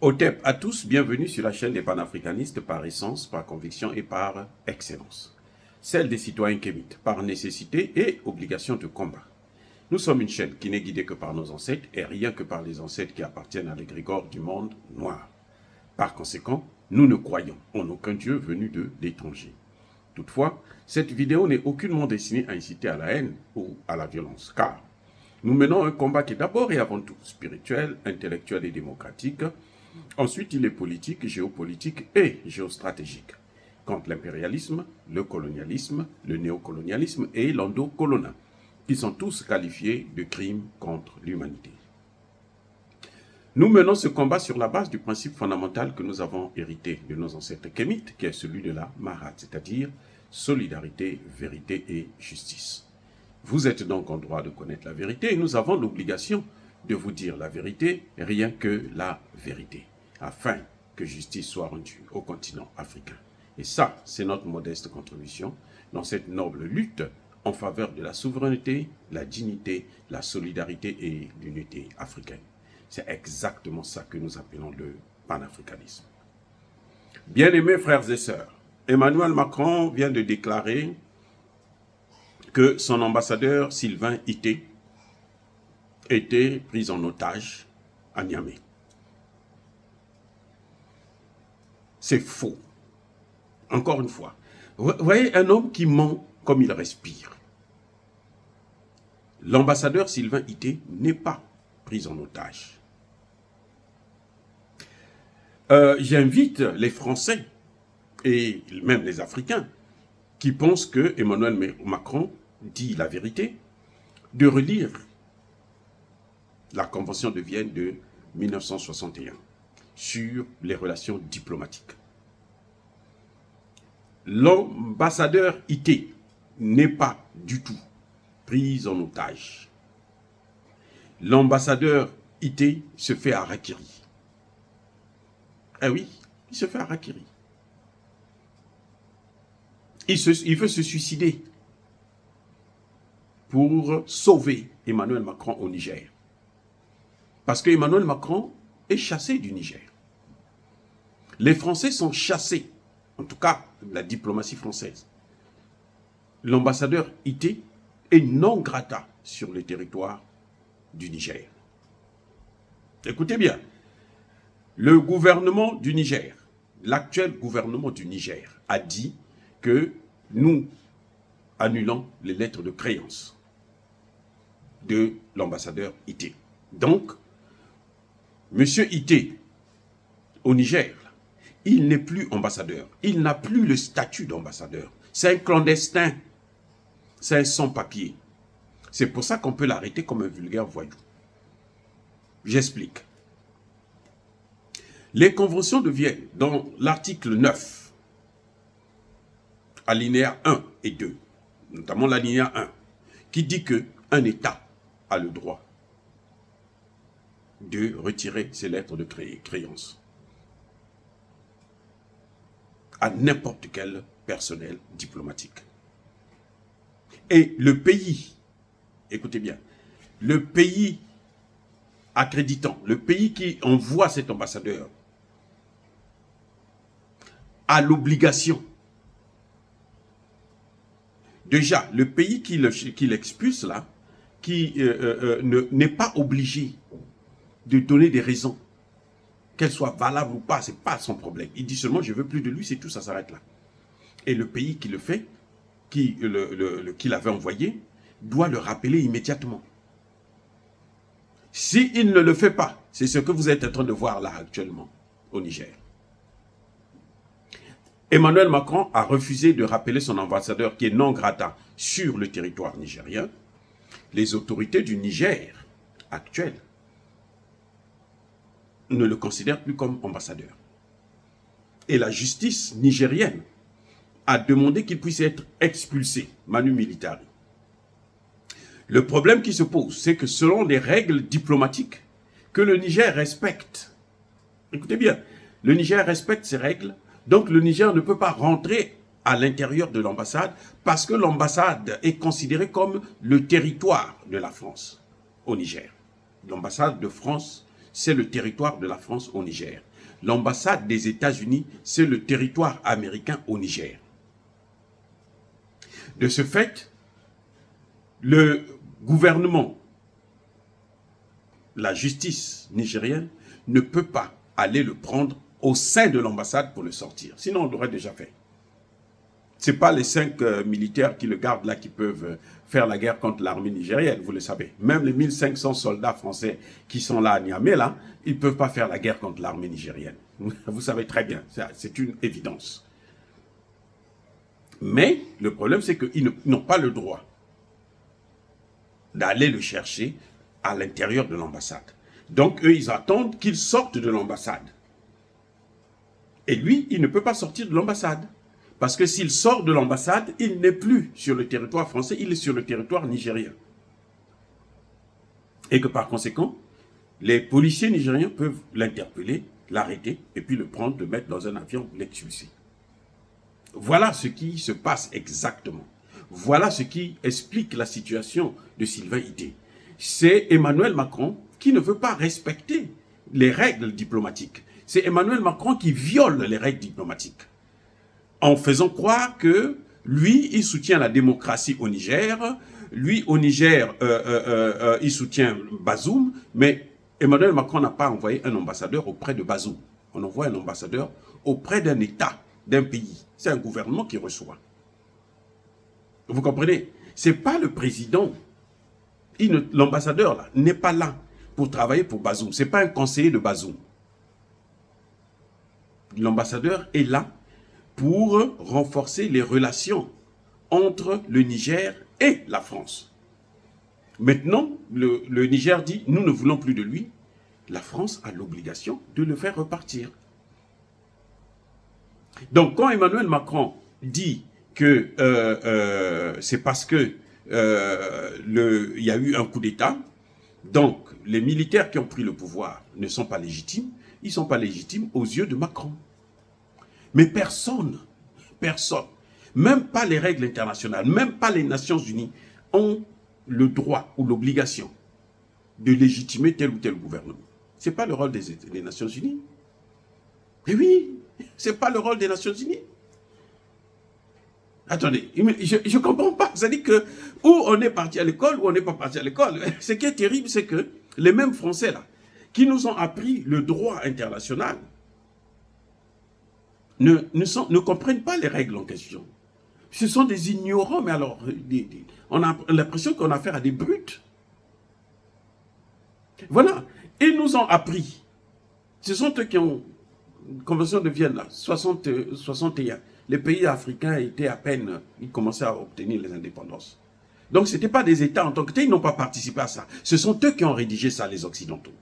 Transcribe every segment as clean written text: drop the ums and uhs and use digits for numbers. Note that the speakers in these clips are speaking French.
Otep à tous, bienvenue sur la chaîne des panafricanistes par essence, par conviction et par excellence. Celle des citoyens kémites, par nécessité et obligation de combat. Nous sommes une chaîne qui n'est guidée que par nos ancêtres et rien que par les ancêtres qui appartiennent à l'égrégore du monde noir. Par conséquent, nous ne croyons en aucun Dieu venu de l'étranger. Toutefois, cette vidéo n'est aucunement destinée à inciter à la haine ou à la violence, car nous menons un combat qui est d'abord et avant tout spirituel, intellectuel et démocratique. Ensuite, il est politique, géopolitique et géostratégique, contre l'impérialisme, le colonialisme, le néocolonialisme et l'endocolonat, qui sont tous qualifiés de crimes contre l'humanité. Nous menons ce combat sur la base du principe fondamental que nous avons hérité de nos ancêtres kémites, qui est celui de la Marat, c'est-à-dire solidarité, vérité et justice. Vous êtes donc en droit de connaître la vérité et nous avons l'obligation de vous dire la vérité, rien que la vérité, afin que justice soit rendue au continent africain. Et ça, c'est notre modeste contribution dans cette noble lutte en faveur de la souveraineté, la dignité, la solidarité et l'unité africaine. C'est exactement ça que nous appelons le panafricanisme. Bien-aimés frères et sœurs, Emmanuel Macron vient de déclarer que son ambassadeur Sylvain Ité était pris en otage à Niamey. C'est faux. Encore une fois. Vous voyez un homme qui ment comme il respire. L'ambassadeur Sylvain Ité n'est pas pris en otage. J'invite les Français et même les Africains qui pensent que Emmanuel Macron dit la vérité, de relire la Convention de Vienne de 1961 sur les relations diplomatiques. L'ambassadeur Ité n'est pas du tout pris en otage. L'ambassadeur Ité se fait harakiri. Ah oui, il se fait harakiri. Il veut se suicider pour sauver Emmanuel Macron au Niger. Parce que Emmanuel Macron est chassé du Niger. Les Français sont chassés, en tout cas la diplomatie française. L'ambassadeur Ité est non grata sur le territoire du Niger. Écoutez bien, le gouvernement du Niger, l'actuel gouvernement du Niger a dit que nous annulons les lettres de créance de l'ambassadeur Ité. Donc, M. Ité, au Niger, il n'est plus ambassadeur. Il n'a plus le statut d'ambassadeur. C'est un clandestin. C'est un sans-papier. C'est pour ça qu'on peut l'arrêter comme un vulgaire voyou. J'explique. Les conventions de Vienne, dans l'article 9, alinéa 1 et 2, notamment l'alinéa 1, qui dit qu'un État a le droit de retirer ses lettres de créance à n'importe quel personnel diplomatique. Et le pays, écoutez bien, le pays accréditant, le pays qui envoie cet ambassadeur, a l'obligation. Déjà, le pays qui l'expulse là, n'est pas obligé de donner des raisons, qu'elles soient valables ou pas, ce n'est pas son problème. Il dit seulement, je ne veux plus de lui, c'est tout, ça s'arrête là. Et le pays qui le fait, qui l'avait envoyé, doit le rappeler immédiatement. S'il ne le fait pas, c'est ce que vous êtes en train de voir là actuellement, au Niger. Emmanuel Macron a refusé de rappeler son ambassadeur qui est non grata sur le territoire nigérien. Les autorités du Niger actuelles ne le considèrent plus comme ambassadeur. Et la justice nigérienne a demandé qu'il puisse être expulsé, manu militari. Le problème qui se pose, c'est que selon les règles diplomatiques que le Niger respecte, écoutez bien, le Niger respecte ces règles, donc le Niger ne peut pas rentrer à l'intérieur de l'ambassade parce que l'ambassade est considérée comme le territoire de la France au Niger. L'ambassade de France, c'est le territoire de la France au Niger. l'ambassade des États-Unis, c'est le territoire américain au Niger. De ce fait, le gouvernement, la justice nigérienne ne peut pas aller le prendre au sein de l'ambassade pour le sortir. Sinon, on l'aurait déjà fait. Ce n'est pas les 5 militaires qui le gardent là qui peuvent faire la guerre contre l'armée nigérienne, vous le savez. Même les 1500 soldats français qui sont là à Niamey, là, ils ne peuvent pas faire la guerre contre l'armée nigérienne. Vous savez très bien, c'est une évidence. Mais le problème, c'est qu'ils n'ont pas le droit d'aller le chercher à l'intérieur de l'ambassade. Donc, eux, ils attendent qu'il sorte de l'ambassade. Et lui, il ne peut pas sortir de l'ambassade. Parce que s'il sort de l'ambassade, il n'est plus sur le territoire français, il est sur le territoire nigérien. Et que par conséquent, les policiers nigériens peuvent l'interpeller, l'arrêter, et puis le prendre, le mettre dans un avion, l'expulser. Voilà ce qui se passe exactement. Voilà ce qui explique la situation de Sylvain Ité. C'est Emmanuel Macron qui ne veut pas respecter les règles diplomatiques. C'est Emmanuel Macron qui viole les règles diplomatiques, en faisant croire que lui, il soutient la démocratie au Niger, lui, au Niger, il soutient Bazoum, mais Emmanuel Macron n'a pas envoyé un ambassadeur auprès de Bazoum. On envoie un ambassadeur auprès d'un État, d'un pays. C'est un gouvernement qui reçoit. Vous comprenez? Ce n'est pas le président. L'ambassadeur n'est pas là pour travailler pour Bazoum. Ce n'est pas un conseiller de Bazoum. L'ambassadeur est là pour renforcer les relations entre le Niger et la France. Maintenant, le Niger dit « nous ne voulons plus de lui ». La France a l'obligation de le faire repartir. Donc, quand Emmanuel Macron dit que c'est parce que il y a eu un coup d'État, donc les militaires qui ont pris le pouvoir ne sont pas légitimes, ils ne sont pas légitimes aux yeux de Macron. Mais personne, même pas les règles internationales, même pas les Nations Unies, ont le droit ou l'obligation de légitimer tel ou tel gouvernement. Ce n'est pas le rôle des Nations Unies. Et oui, ce n'est pas le rôle des Nations Unies. Attendez, je ne comprends pas. C'est-à-dire que ou on est parti à l'école ou on n'est pas parti à l'école. Ce qui est terrible, c'est que les mêmes Français là, qui nous ont appris le droit international, ne comprennent pas les règles en question. Ce sont des ignorants, mais alors, on a l'impression qu'on a affaire à des brutes. Voilà. Ils nous ont appris. Ce sont eux qui ont, Convention de Vienne, là, 61. Les pays africains étaient à peine, ils commençaient à obtenir les indépendances. Donc, ce n'étaient pas des États en tant que tels, ils n'ont pas participé à ça. Ce sont eux qui ont rédigé ça, les Occidentaux.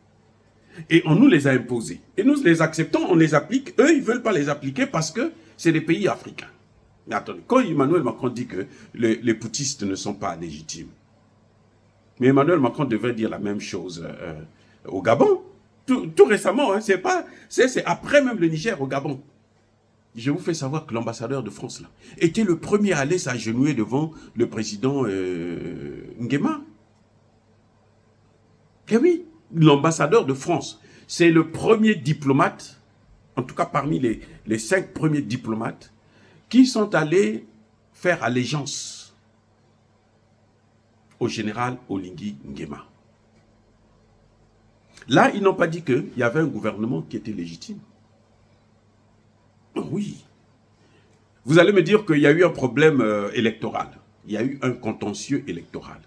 Et on nous les a imposés. Et nous les acceptons, on les applique. Eux, ils ne veulent pas les appliquer parce que c'est des pays africains. Mais attendez, quand Emmanuel Macron dit que les putschistes ne sont pas légitimes, mais Emmanuel Macron devait dire la même chose au Gabon. Tout récemment, hein, c'est après même le Niger, au Gabon. Je vous fais savoir que l'ambassadeur de France là, était le premier à aller s'agenouiller devant le président Nguema. Et oui, l'ambassadeur de France, c'est le premier diplomate, en tout cas parmi les 5 premiers diplomates, qui sont allés faire allégeance au général Oligui Nguema. Là, ils n'ont pas dit qu'il y avait un gouvernement qui était légitime. Oh oui. Vous allez me dire qu'il y a eu un problème électoral. Il y a eu un contentieux électoral.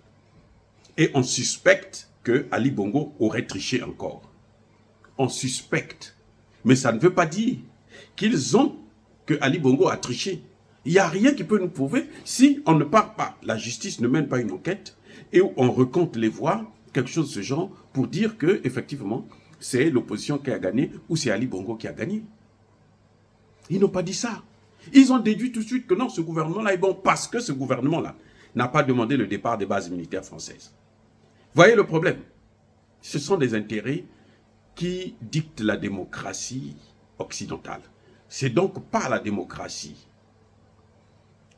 Et on suspecte que Ali Bongo aurait triché encore. On suspecte. Mais ça ne veut pas dire que Ali Bongo a triché. Il n'y a rien qui peut nous prouver si on ne part pas. La justice ne mène pas une enquête et on recompte les voix, quelque chose de ce genre, pour dire que effectivement c'est l'opposition qui a gagné ou c'est Ali Bongo qui a gagné. Ils n'ont pas dit ça. Ils ont déduit tout de suite que non, ce gouvernement-là est bon parce que ce gouvernement-là n'a pas demandé le départ des bases militaires françaises. Voyez le problème? Ce sont des intérêts qui dictent la démocratie occidentale. C'est donc pas la démocratie.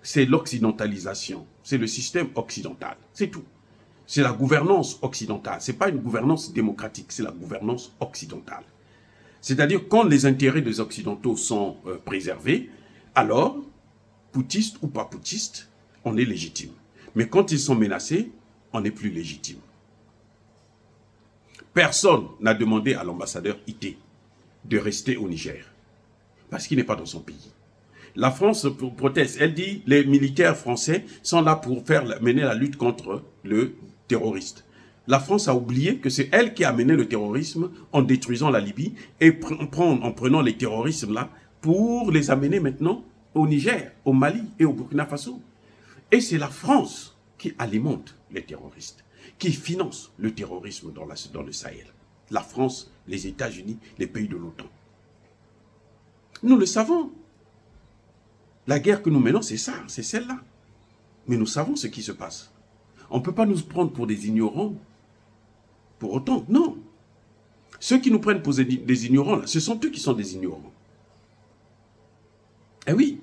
C'est l'occidentalisation. C'est le système occidental. C'est tout. C'est la gouvernance occidentale. Ce n'est pas une gouvernance démocratique, c'est la gouvernance occidentale. C'est-à-dire, quand les intérêts des Occidentaux sont préservés, alors, putiste ou pas putiste, on est légitime. Mais quand ils sont menacés, on n'est plus légitime. Personne n'a demandé à l'ambassadeur Ité de rester au Niger, parce qu'il n'est pas dans son pays. La France proteste. Elle dit les militaires français sont là pour mener la lutte contre le terroriste. La France a oublié que c'est elle qui a mené le terrorisme en détruisant la Libye et en prenant les terroristes là pour les amener maintenant au Niger, au Mali et au Burkina Faso. Et c'est la France qui alimente les terroristes, qui finance le terrorisme dans le Sahel. La France, les États-Unis, les pays de l'OTAN. Nous le savons. La guerre que nous menons, c'est ça, c'est celle-là. Mais nous savons ce qui se passe. On ne peut pas nous prendre pour des ignorants. Pour autant, non. Ceux qui nous prennent pour des ignorants, là, ce sont eux qui sont des ignorants. Eh oui.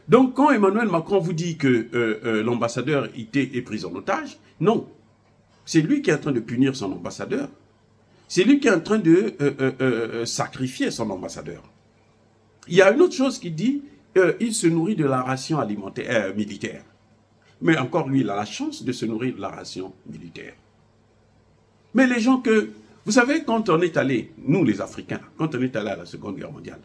Donc, quand Emmanuel Macron vous dit que l'ambassadeur Ité est pris en otage, non. C'est lui qui est en train de punir son ambassadeur. C'est lui qui est en train de sacrifier son ambassadeur. Il y a une autre chose qui dit il se nourrit de la ration alimentaire militaire. Mais encore lui, il a la chance de se nourrir de la ration militaire. Mais les gens que... Vous savez, quand on est allé, nous les Africains, quand on est allé à la Seconde Guerre mondiale,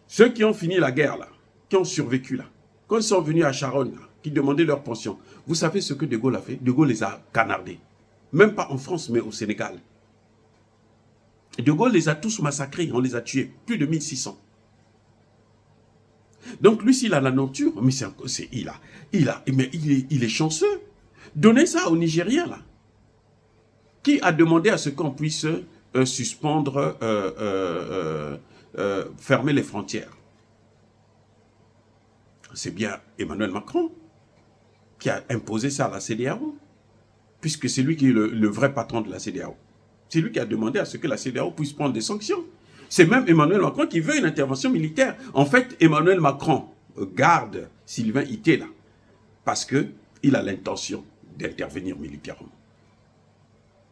ceux qui ont fini la guerre là, qui ont survécu là, quand ils sont venus à Charonne, là, qui demandaient leur pension, vous savez ce que De Gaulle a fait? De Gaulle les a canardés. Même pas en France, mais au Sénégal. De Gaulle les a tous massacrés, on les a tués, plus de 1600. Donc lui, s'il a la nature, mais il est chanceux. Donnez ça aux Nigériens, là. Qui a demandé à ce qu'on puisse suspendre, fermer les frontières? C'est bien Emmanuel Macron qui a imposé ça à la CEDEAO, puisque c'est lui qui est le vrai patron de la CEDEAO. C'est lui qui a demandé à ce que la CEDEAO puisse prendre des sanctions. C'est même Emmanuel Macron qui veut une intervention militaire. En fait, Emmanuel Macron garde Sylvain Ité là, parce qu'il a l'intention d'intervenir militairement.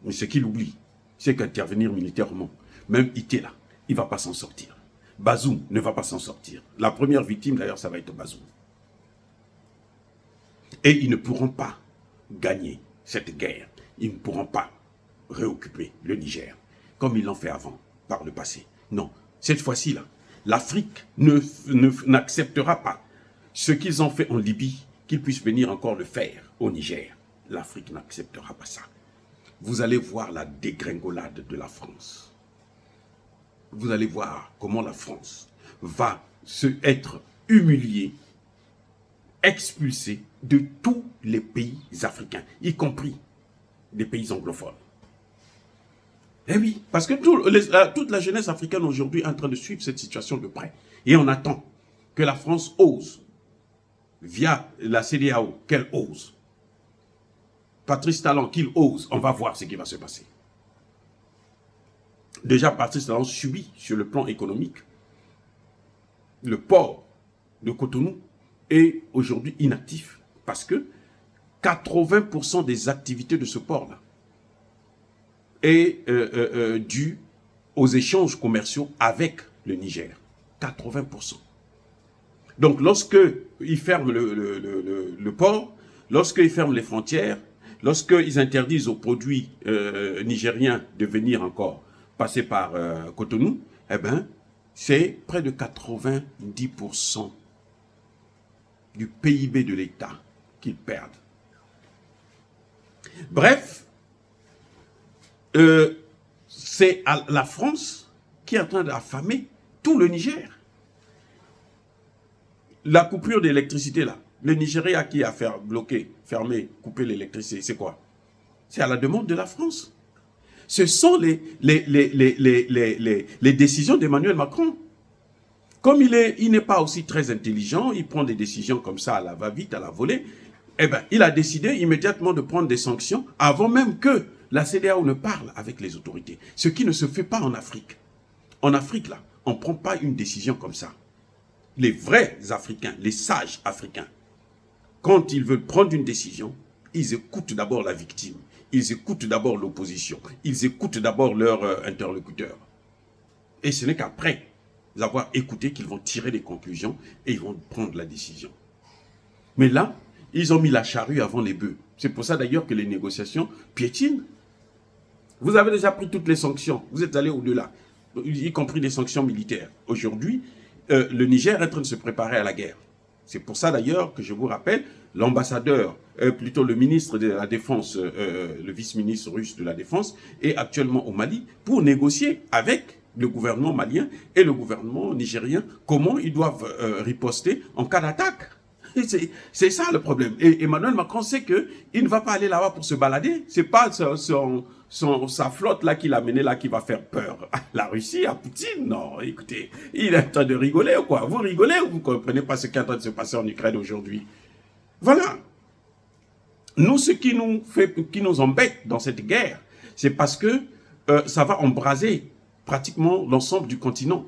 Mais ce qu'il oublie, c'est qu'intervenir militairement, même Ité là, il ne va pas s'en sortir. Bazoum ne va pas s'en sortir. La première victime d'ailleurs, ça va être Bazoum. Et ils ne pourront pas gagner cette guerre. Ils ne pourront pas réoccuper le Niger, comme ils l'ont fait avant, par le passé. Non, cette fois-ci, là, l'Afrique n'acceptera pas ce qu'ils ont fait en Libye, qu'ils puissent venir encore le faire au Niger. L'Afrique n'acceptera pas ça. Vous allez voir la dégringolade de la France. Vous allez voir comment la France va être humiliée, expulsée de tous les pays africains, y compris des pays anglophones. Eh oui, parce que toute la jeunesse africaine aujourd'hui est en train de suivre cette situation de près. Et on attend que la France ose, via la CEDEAO, qu'elle ose. Patrice Talon, qu'il ose, on va voir ce qui va se passer. Déjà, Patrice Talon subit sur le plan économique. Le port de Cotonou est aujourd'hui inactif parce que 80% des activités de ce port-là est dû aux échanges commerciaux avec le Niger. 80%. Donc, lorsqu'ils ferment le port, lorsqu'ils ferment les frontières, lorsqu'ils interdisent aux produits nigériens de venir encore passer par Cotonou, eh bien, c'est près de 90% du PIB de l'État qu'ils perdent. Bref, c'est la France qui est en train d'affamer tout le Niger. La coupure d'électricité, là, le Nigeria qui a fait bloquer, fermer, couper l'électricité, c'est quoi? C'est à la demande de la France. Ce sont les décisions d'Emmanuel Macron. Comme il n'est pas aussi très intelligent, il prend des décisions comme ça à la va-vite, à la volée, eh bien, il a décidé immédiatement de prendre des sanctions avant même que la CEDEAO ne parle avec les autorités. Ce qui ne se fait pas en Afrique. En Afrique, là, on ne prend pas une décision comme ça. Les vrais Africains, les sages Africains, quand ils veulent prendre une décision, ils écoutent d'abord la victime. Ils écoutent d'abord l'opposition. Ils écoutent d'abord leur interlocuteur. Et ce n'est qu'après avoir écouté qu'ils vont tirer des conclusions et ils vont prendre la décision. Mais là, ils ont mis la charrue avant les bœufs. C'est pour ça d'ailleurs que les négociations piétinent. Vous avez déjà pris toutes les sanctions. Vous êtes allé au-delà, y compris les sanctions militaires. Aujourd'hui, le Niger est en train de se préparer à la guerre. C'est pour ça d'ailleurs que je vous rappelle, l'ambassadeur, plutôt le ministre de la Défense, le vice-ministre russe de la Défense, est actuellement au Mali pour négocier avec le gouvernement malien et le gouvernement nigérien comment ils doivent riposter en cas d'attaque. C'est ça le problème. Et Emmanuel Macron sait qu'il ne va pas aller là-bas pour se balader. C'est pas sa flotte là qu'il a menée là qui va faire peur à la Russie, à Poutine. Non, écoutez, il est en train de rigoler ou quoi? Vous rigolez ou vous ne comprenez pas ce qui est en train de se passer en Ukraine aujourd'hui? Voilà. Nous, ce qui nous embête dans cette guerre, c'est parce que ça va embraser pratiquement l'ensemble du continent.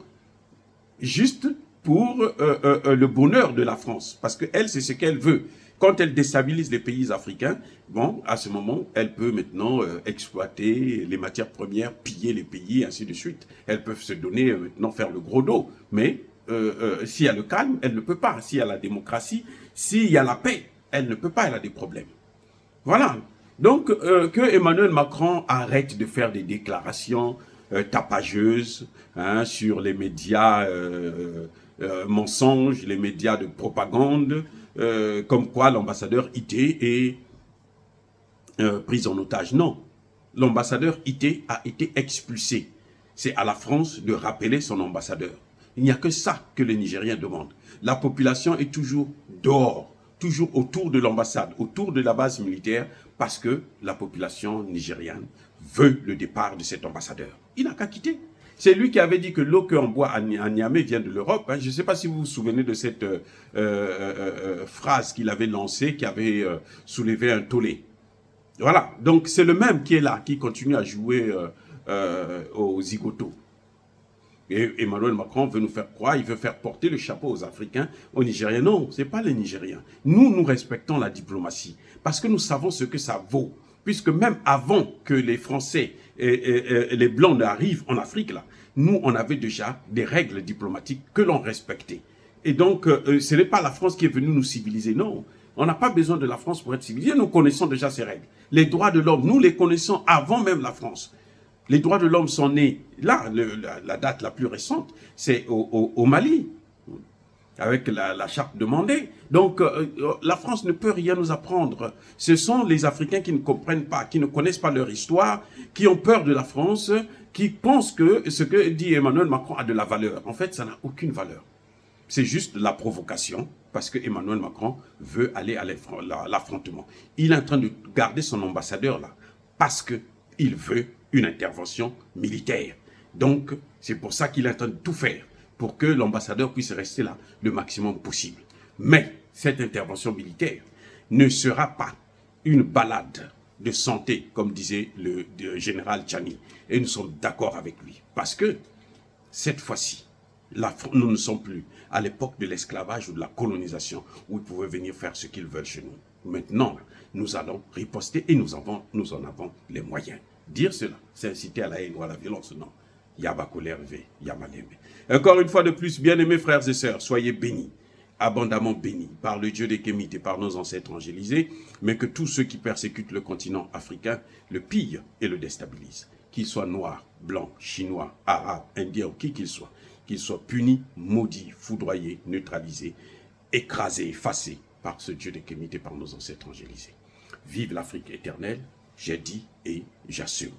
Juste pour le bonheur de la France. Parce qu'elle, c'est ce qu'elle veut. Quand elle déstabilise les pays africains, bon, à ce moment, elle peut maintenant exploiter les matières premières, piller les pays, ainsi de suite. Elles peuvent se donner, maintenant, faire le gros dos. Mais s'il y a le calme, elle ne peut pas. S'il y a la démocratie, s'il y a la paix, elle ne peut pas, elle a des problèmes. Voilà. Donc, que Emmanuel Macron arrête de faire des déclarations tapageuses hein, sur les médias mensonges, les médias de propagande, comme quoi l'ambassadeur Ité est pris en otage. Non, l'ambassadeur Ité a été expulsé. C'est à la France de rappeler son ambassadeur. Il n'y a que ça que les Nigériens demandent. La population est toujours dehors, toujours autour de l'ambassade, autour de la base militaire, parce que la population nigériane veut le départ de cet ambassadeur. Il n'a qu'à quitter. C'est lui qui avait dit que l'eau qu'on boit à Niamey vient de l'Europe. Hein. Je ne sais pas si vous vous souvenez de cette phrase qu'il avait lancée, qui avait soulevé un tollé. Voilà, donc c'est le même qui est là, qui continue à jouer aux zigotos. Et Emmanuel Macron veut nous faire croire, il veut faire porter le chapeau aux Africains, aux Nigériens. Non, ce n'est pas les Nigériens. Nous respectons la diplomatie, parce que nous savons ce que ça vaut. Puisque même avant que les Français et les Blancs n'arrivent en Afrique, là, nous, on avait déjà des règles diplomatiques que l'on respectait. Et donc, ce n'est pas la France qui est venue nous civiliser, non. On n'a pas besoin de la France pour être civilisé, nous connaissons déjà ces règles. Les droits de l'homme, nous les connaissons avant même la France. Les droits de l'homme sont nés, là, la date la plus récente, c'est au Mali, avec la charte de Mandé. Donc, la France ne peut rien nous apprendre. Ce sont les Africains qui ne comprennent pas, qui ne connaissent pas leur histoire, qui ont peur de la France, qui pensent que ce que dit Emmanuel Macron a de la valeur. En fait, ça n'a aucune valeur. C'est juste la provocation, parce que Emmanuel Macron veut aller à l'affrontement. Il est en train de garder son ambassadeur là, parce qu'il veut une intervention militaire. Donc, c'est pour ça qu'il est en train de tout faire, pour que l'ambassadeur puisse rester là le maximum possible. Mais cette intervention militaire ne sera pas une balade de santé, comme disait le général Tchani. Et nous sommes d'accord avec lui. Parce que cette fois-ci, nous ne sommes plus à l'époque de l'esclavage ou de la colonisation, où ils pouvaient venir faire ce qu'ils veulent chez nous. Maintenant, nous allons riposter et nous en avons les moyens. Dire cela, c'est inciter à la haine ou à la violence, non. Encore une fois de plus, bien-aimés frères et sœurs, soyez bénis, abondamment bénis par le Dieu des Kémites et par nos ancêtres angélisés, mais que tous ceux qui persécutent le continent africain le pillent et le déstabilisent. Qu'ils soient noirs, blancs, chinois, arabes, indiens ou qui qu'ils soient punis, maudits, foudroyés, neutralisés, écrasés, effacés par ce Dieu des Kémites et par nos ancêtres angélisés. Vive l'Afrique éternelle, j'ai dit et j'assume.